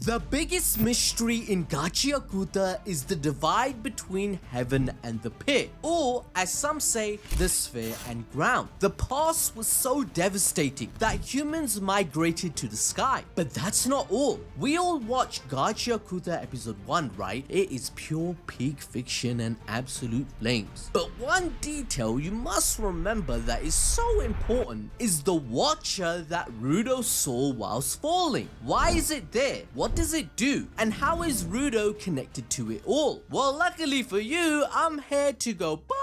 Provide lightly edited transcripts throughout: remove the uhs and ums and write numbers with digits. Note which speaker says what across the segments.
Speaker 1: The biggest mystery in Gachiakuta is the divide between heaven and the pit, or as some say, the sphere and ground. The past was so devastating that humans migrated to the sky. But that's not all. We all watched Gachiakuta episode 1, right? It is pure peak fiction and absolute flames. But one detail you must remember that is so important is the watcher that Rudo saw whilst falling. Why is it there? What does it do? And how is Rudo connected to it all? Well, luckily for you, I'm here to go balls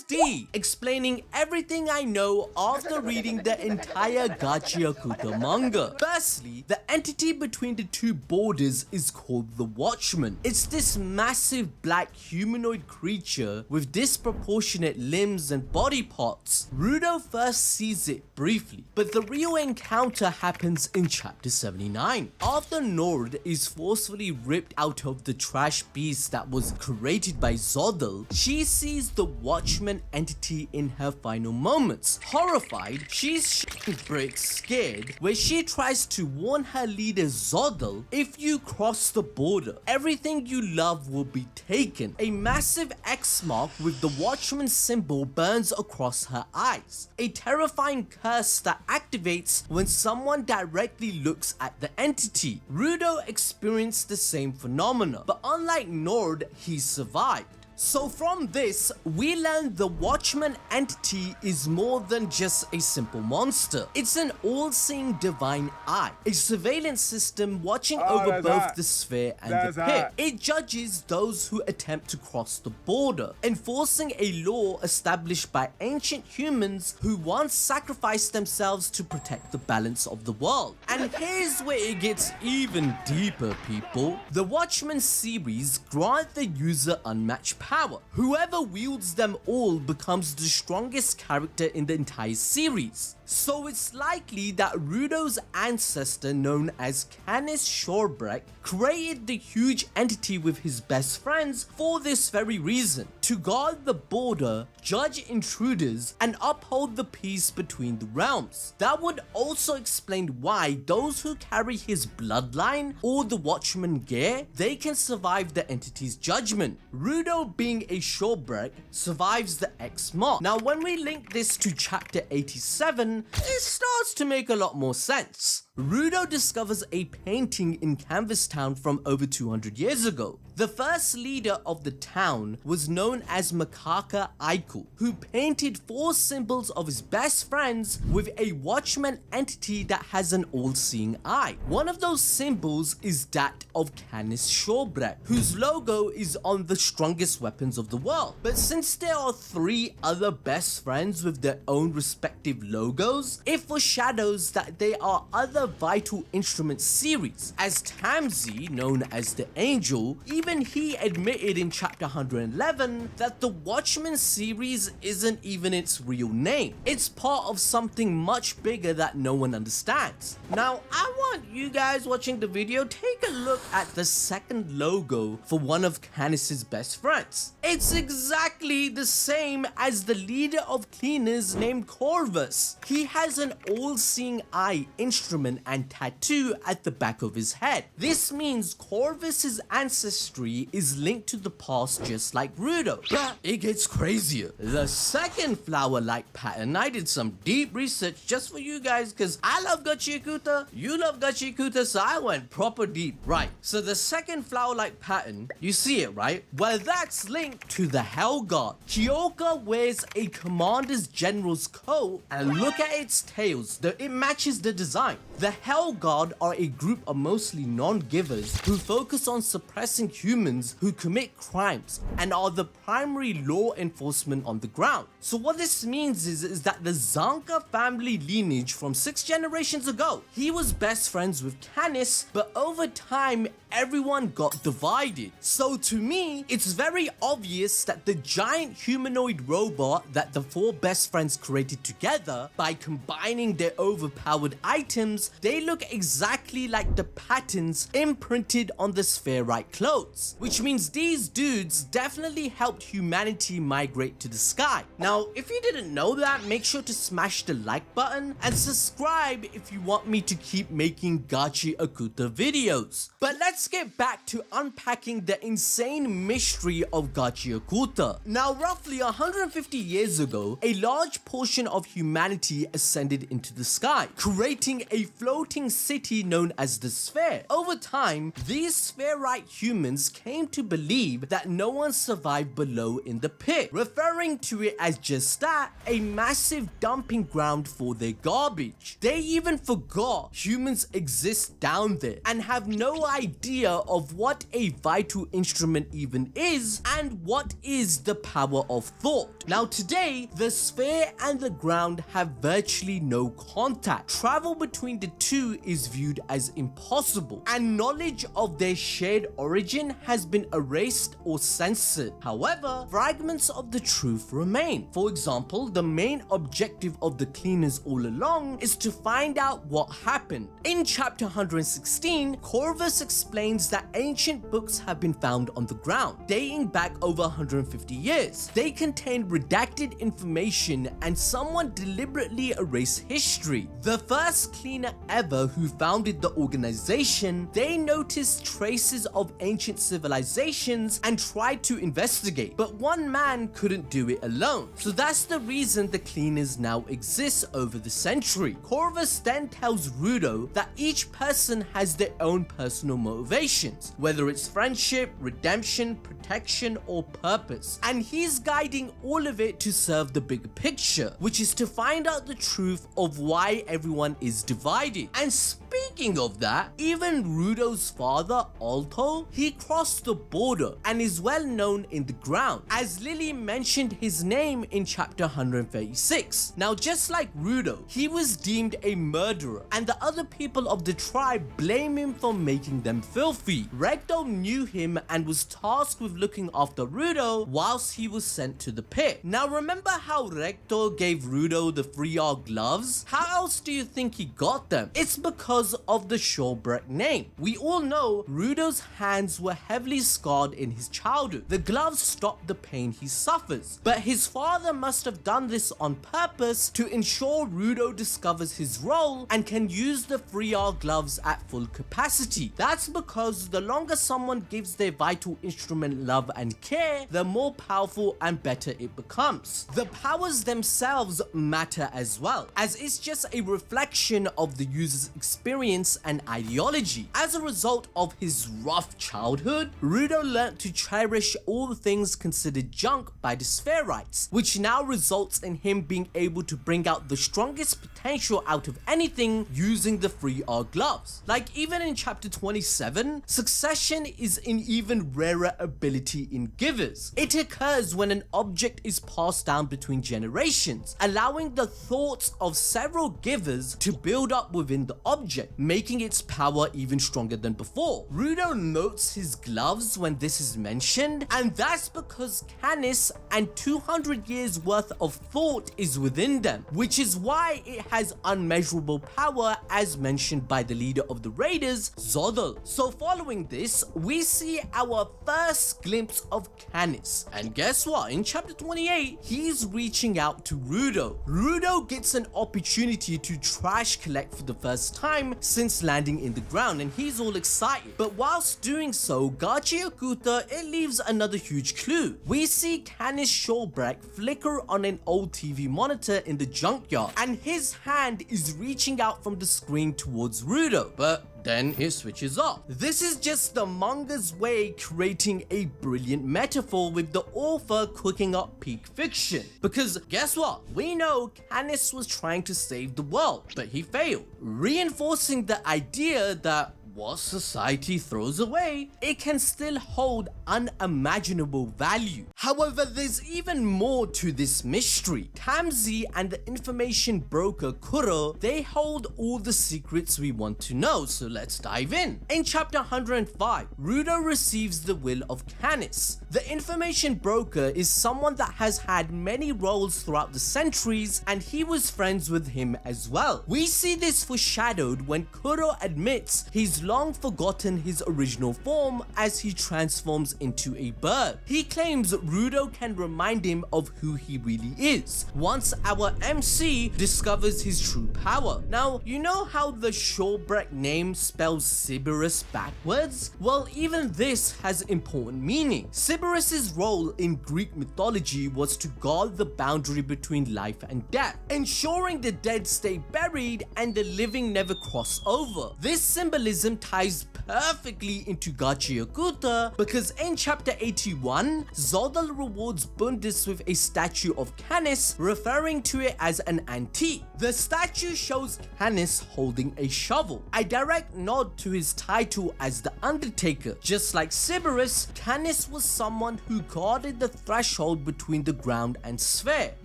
Speaker 1: deep, explaining everything I know after reading the entire Gachiakuta manga. Firstly, the entity between the two borders is called the Watchman. It's this massive black humanoid creature with disproportionate limbs and body parts. Rudo first sees it briefly, but the real encounter happens in chapter 79. After Nord is forcefully ripped out of the trash beast that was created by Zodel, she sees the Watchman entity in her final moments. Horrified, she's bricks scared, where she tries to warn her leader Zodel, if you cross the border, everything you love will be taken. A massive X mark with the Watchman symbol burns across her eyes, a terrifying curse that activates when someone directly looks at the entity. Rudo experienced the same phenomena, but unlike Nord, he survived. So from this, we learn the Watchman entity is more than just a simple monster. It's an all-seeing divine eye, a surveillance system watching over both the sphere and the pit. It judges those who attempt to cross the border, enforcing a law established by ancient humans who once sacrificed themselves to protect the balance of the world. And here's where it gets even deeper, people. The Watchman series grant the user unmatched power. Whoever wields them all becomes the strongest character in the entire series. So it's likely that Rudo's ancestor, known as Canis Surebrec, created the huge entity with his best friends for this very reason: to guard the border, judge intruders, and uphold the peace between the realms. That would also explain why those who carry his bloodline or the Watchman gear, they can survive the entity's judgment. Rudo, being a Surebrec, survives the X mark. Now when we link this to chapter 87, it starts to make a lot more sense. Rudo discovers a painting in Canvas Town from over 200 years ago. The first leader of the town was known as Makaka Aiku, who painted 4 symbols of his best friends with a Watchman entity that has an all-seeing eye. One of those symbols is that of Canis Surebrec, whose logo is on the strongest weapons of the world. But since there are 3 other best friends with their own respective logos, it foreshadows that they are other vital instrument series, as Tamsey, known as the Angel, even he admitted in chapter 111 that the Watchman series isn't even its real name. It's part of something much bigger that no one understands. Now, I want you guys watching the video take a look at the second logo for one of Canis's best friends. It's exactly the same as the leader of cleaners named Corvus. He has an all-seeing eye instrument and tattoo at the back of his head. This means Corvus's ancestry is linked to the past just like Rudo. But it gets crazier. The second flower-like pattern, I did some deep research just for you guys because I love Gachiakuta, you love Gachiakuta, so I went proper deep. Right, so the second flower-like pattern, you see it, right? Well, that's linked to the Hell God. Kyoka wears a commander's general's coat, and look at its tails, it matches the design. The Hell God are a group of mostly non-givers who focus on suppressing humans who commit crimes and are the primary law enforcement on the ground. So what this means is that the Zanka family lineage from 6 generations ago, he was best friends with Canis, but over time everyone got divided. So to me, it's very obvious that the giant humanoid robot that the 4 best friends created together, by combining their overpowered items, because they look exactly like the patterns imprinted on the spherite clothes, which means these dudes definitely helped humanity migrate to the sky. Now, if you didn't know that, make sure to smash the like button and subscribe if you want me to keep making Gachiakuta videos. But let's get back to unpacking the insane mystery of Gachiakuta. Now, roughly 150 years ago, a large portion of humanity ascended into the sky, creating a floating city known as the Sphere. Over time, these spherite humans came to believe that no one survived below in the pit, referring to it as just that, a massive dumping ground for their garbage. They even forgot humans exist down there and have no idea of what a vital instrument even is and what is the power of thought. Now today, the sphere and the ground have virtually no contact. Travel between the two is viewed as impossible, and knowledge of their shared origin has been erased or censored. However, fragments of the truth remain. For example, the main objective of the cleaners all along is to find out what happened. In chapter 116, Corvus explains that ancient books have been found on the ground, dating back over 150 years. They contain redacted information and someone deliberately erased history. The first cleaner ever who founded the organization, they noticed traces of ancient civilizations and tried to investigate, but one man couldn't do it alone. So that's the reason the cleaners now exist over the century. Corvus then tells Rudo that each person has their own personal motivations, whether it's friendship, redemption, protection, or purpose, and he's guiding all of it to serve the bigger picture, which is to find out the truth of why everyone is divided. And speaking of that, even Rudo's father, Alto, he crossed the border and is well known in the ground, as Lily mentioned his name in chapter 136. Now, just like Rudo, he was deemed a murderer, and the other people of the tribe blame him for making them filthy. Recto knew him and was tasked with looking after Rudo whilst he was sent to the pit. Now, remember how Recto gave Rudo the 3R gloves? How else do you think he got them? It's because of the Ceberus name. We all know Rudo's hands were heavily scarred in his childhood. The gloves stop the pain he suffers, but his father must have done this on purpose to ensure Rudo discovers his role and can use the 3R gloves at full capacity. That's because the longer someone gives their vital instrument love and care, the more powerful and better it becomes. The powers themselves matter as well, as it's just a reflection of the user's experience and ideology. As a result of his rough childhood, Rudo learnt to cherish all the things considered junk by the spherites, which now results in him being able to bring out the strongest potential out of anything using the 3R gloves. Like even in chapter 27, succession is an even rarer ability in givers. It occurs when an object is passed down between generations, allowing the thoughts of several givers to build up within the object, making its power even stronger than before. Rudo notes his gloves when this is mentioned, and that's because Canis and 200 years worth of thought is within them, which is why it has unmeasurable power as mentioned by the leader of the raiders, Zodel. So following this, we see our first glimpse of Canis, and guess what? In chapter 28, he's reaching out to Rudo. Rudo gets an opportunity to trash collect for the first time since landing in the ground, and he's all excited. But whilst doing so, Gachiakuta, it leaves another huge clue. We see Canis Surebrec flicker on an old TV monitor in the junkyard, and his hand is reaching out from the screen towards Rudo, but then it switches off. This is just the manga's way creating a brilliant metaphor with the author cooking up peak fiction. Because guess what? We know Canis was trying to save the world, but he failed, reinforcing the idea that what society throws away, it can still hold unimaginable value. However, there's even more to this mystery. Tamsey and the information broker Kuro, they hold all the secrets we want to know, so let's dive in. In chapter 105, Rudo receives the will of Canis. The information broker is someone that has had many roles throughout the centuries, and he was friends with him as well. We see this foreshadowed when Kuro admits he's long forgotten his original form as he transforms into a bird. He claims Rudo can remind him of who he really is once our MC discovers his true power. Now, you know how the Surebrec name spells Ceberus backwards? Well, even this has important meaning. Ceberus's role in Greek mythology was to guard the boundary between life and death, ensuring the dead stay buried and the living never cross over. This symbolism ties perfectly into Gachiakuta because in chapter 81, Zodal rewards Bundus with a statue of Canis, referring to it as an antique. The statue shows Canis holding a shovel, a direct nod to his title as the Undertaker. Just like Ceberus, Canis was someone who guarded the threshold between the ground and sphere.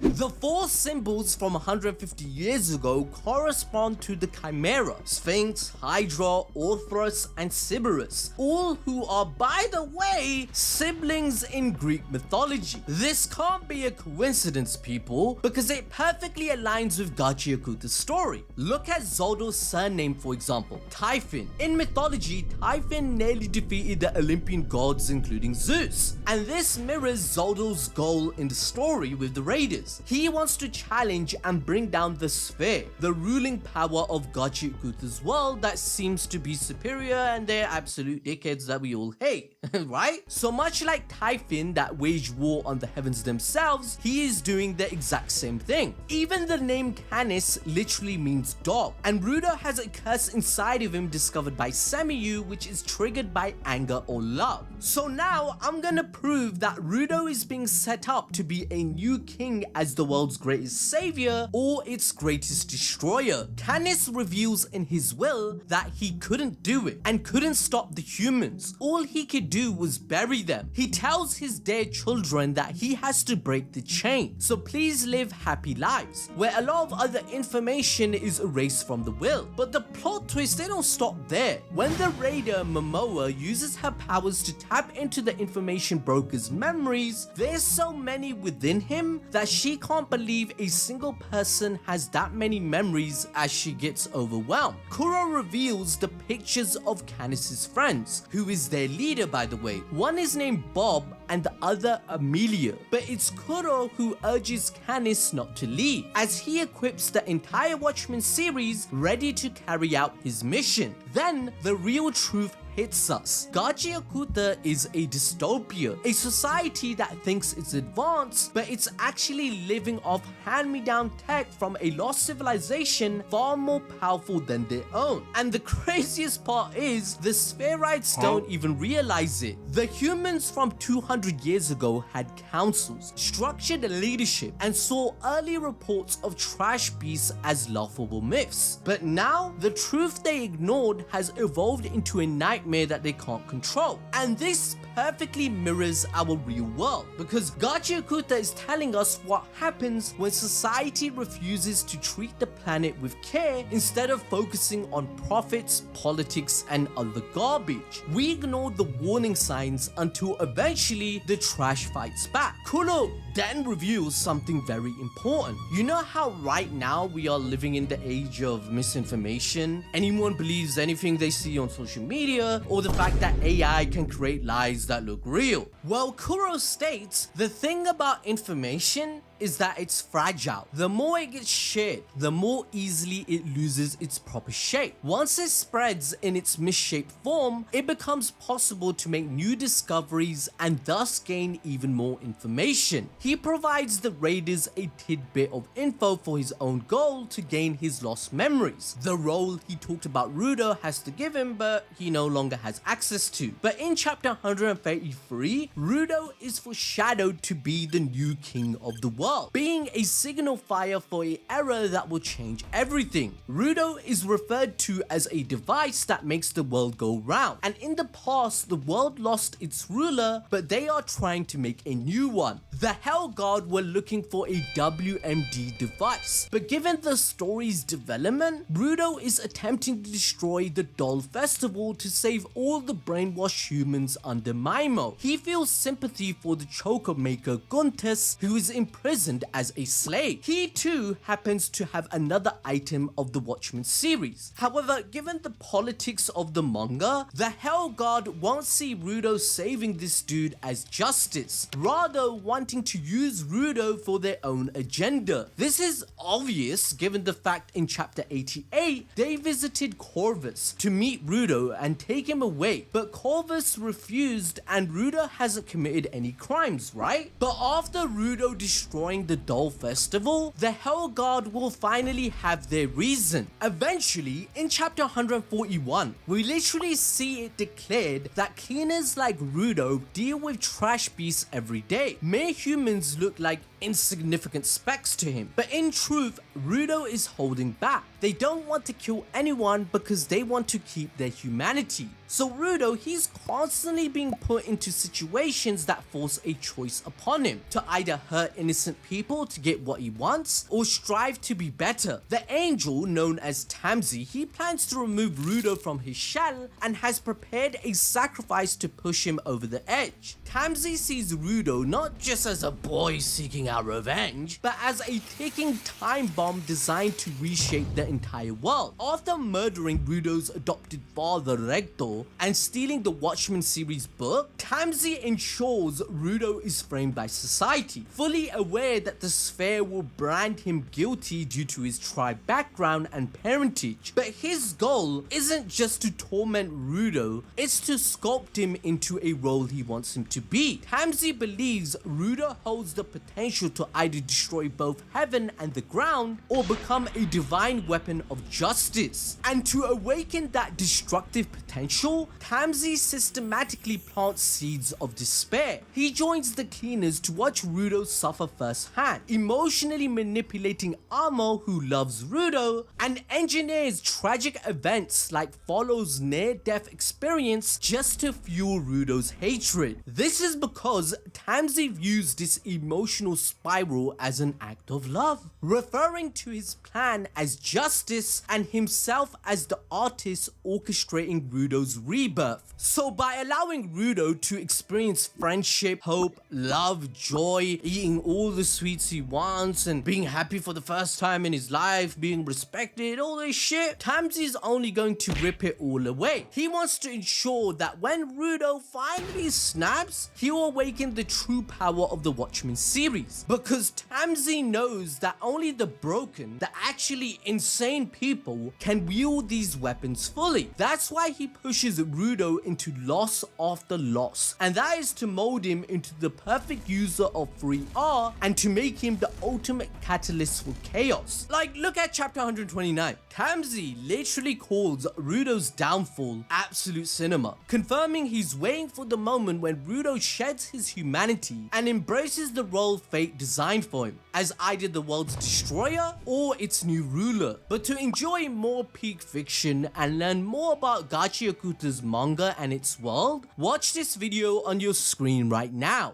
Speaker 1: The four symbols from 150 years ago correspond to the Chimera, Sphinx, Hydra, Orthrus, and Ceberus, all who are, by the way, siblings in Greek mythology. This can't be a coincidence, people, because it perfectly aligns with Gachiakuta's story. Look at Zodal's surname, for example, Typhon. In mythology, Typhon nearly defeated the Olympian gods including Zeus, and this mirrors Zodal's goal in the story with the Raiders. He wants to challenge and bring down the sphere, the ruling power of Gachiakuta's world that seems to be superior, and they're absolute dickheads that we all hate, right? So much like Typhon that waged war on the heavens themselves, he is doing the exact same thing. Even the name Canis literally means dog, and Rudo has a curse inside of him discovered by Semiyu, which is triggered by anger or love. So now I'm gonna prove that Rudo is being set up to be a new king as the world's greatest savior or its greatest destroyer. Canis reveals in his will that he couldn't do it and couldn't stop the humans. All he could do was bury them. He tells his dear children that he has to break the chain, so please live happy lives, where a lot of other information is erased from the will. But the plot twist, they don't stop there. When the raider Momoa uses her powers to tap into the information broker's memories, there's so many within him that she can't believe a single person has that many memories as she gets overwhelmed. Kuro reveals the pictures of Canis's friends, who is their leader, by the way. One is named Bob and the other Amelia, but it's Kuro who urges Canis not to leave, as he equips the entire Watchman series ready to carry out his mission. Then the real truth hits us. Gachiakuta is a dystopia, a society that thinks it's advanced, but it's actually living off hand-me-down tech from a lost civilization far more powerful than their own. And the craziest part is, the Spherites don't even realize it. The humans from 200 years ago had councils, structured leadership, and saw early reports of trash beasts as laughable myths. But now, the truth they ignored has evolved into a nightmare that they can't control. And this perfectly mirrors our real world, because Gachiakuta is telling us what happens when society refuses to treat the planet with care instead of focusing on profits, politics, and other garbage. We ignore the warning signs until eventually the trash fights back. Kuro then reveals something very important. You know how right now we are living in the age of misinformation? Anyone believes anything they see on social media, or the fact that AI can create lies that look real. Well, Kuro states the thing about information is that it's fragile. The more it gets shared, the more easily it loses its proper shape. Once it spreads in its misshaped form, it becomes possible to make new discoveries and thus gain even more information. He provides the raiders a tidbit of info for his own goal to gain his lost memories, the role he talked about Rudo has to give him but he no longer has access to. But in chapter 133, Rudo is foreshadowed to be the new king of the world. world, being a signal fire for an era that will change everything. Rudo is referred to as a device that makes the world go round, and in the past the world lost its ruler, but they are trying to make a new one. The Hell God were looking for a WMD device, but given the story's development, Rudo is attempting to destroy the Doll Festival to save all the brainwashed humans under Maimo. He feels sympathy for the choker maker Guntis, who is imprisoned as a slave. He too happens to have another item of the Watchman series. However, given the politics of the manga, the Hell God won't see Rudo saving this dude as justice, rather wanting to use Rudo for their own agenda. This is obvious given the fact in chapter 88 they visited Corvus to meet Rudo and take him away, but Corvus refused and Rudo hasn't committed any crimes, right? But after Rudo destroying the Doll Festival, the Hell God will finally have their reason. Eventually, in chapter 141, we literally see it declared that cleaners like Rudo deal with trash beasts every day. Mere humans look like insignificant specks to him, but in truth, Rudo is holding back. They don't want to kill anyone because they want to keep their humanity. So Rudo, he's constantly being put into situations that force a choice upon him, to either hurt innocent people to get what he wants, or strive to be better. The angel, known as Tamsey, he plans to remove Rudo from his shell and has prepared a sacrifice to push him over the edge. Tamsey sees Rudo not just as a boy seeking out revenge, but as a ticking time bomb designed to reshape the entire world. After murdering Rudo's adopted father Rector and stealing the Watchman series book, Tamsey ensures Rudo is framed by society, fully aware that the sphere will brand him guilty due to his tribe background and parentage. But his goal isn't just to torment Rudo, it's to sculpt him into a role he wants him to be. Tamsey believes Rudo holds the potential to either destroy both heaven and the ground, or become a divine weapon of justice. And to awaken that destructive potential, Tamsey systematically plants seeds of despair. He joins the cleaners to watch Rudo suffer firsthand, emotionally manipulating Amo, who loves Rudo, and engineers tragic events like Follow's near-death experience just to fuel Rudo's hatred. This is because Tamsey views this emotional spiral as an act of love, referring to his plan as justice and himself as the artist orchestrating Rudo's rebirth. So by allowing Rudo to experience friendship, hope, love, joy, eating all the sweets he wants and being happy for the first time in his life, being respected, all this shit, Tamsey's only going to rip it all away. He wants to ensure that when Rudo finally snaps, he will awaken the true power of the Watchmen series, because Tamsey knows that only the broken, the actually insane people can wield these weapons fully. That's why he pushes Rudo into loss after loss, and that is to mold him into the perfect user of 3R and to make him the ultimate catalyst for chaos. Like, look at chapter 129. Tamsey literally calls Rudo's downfall absolute cinema, confirming he's waiting for the moment when Rudo sheds his humanity and embraces the role fate designed for him, as either the world's destroyer or its new ruler. But to enjoy more peak fiction and learn more about Gachiakuta's manga and its world, watch this video on your screen right now.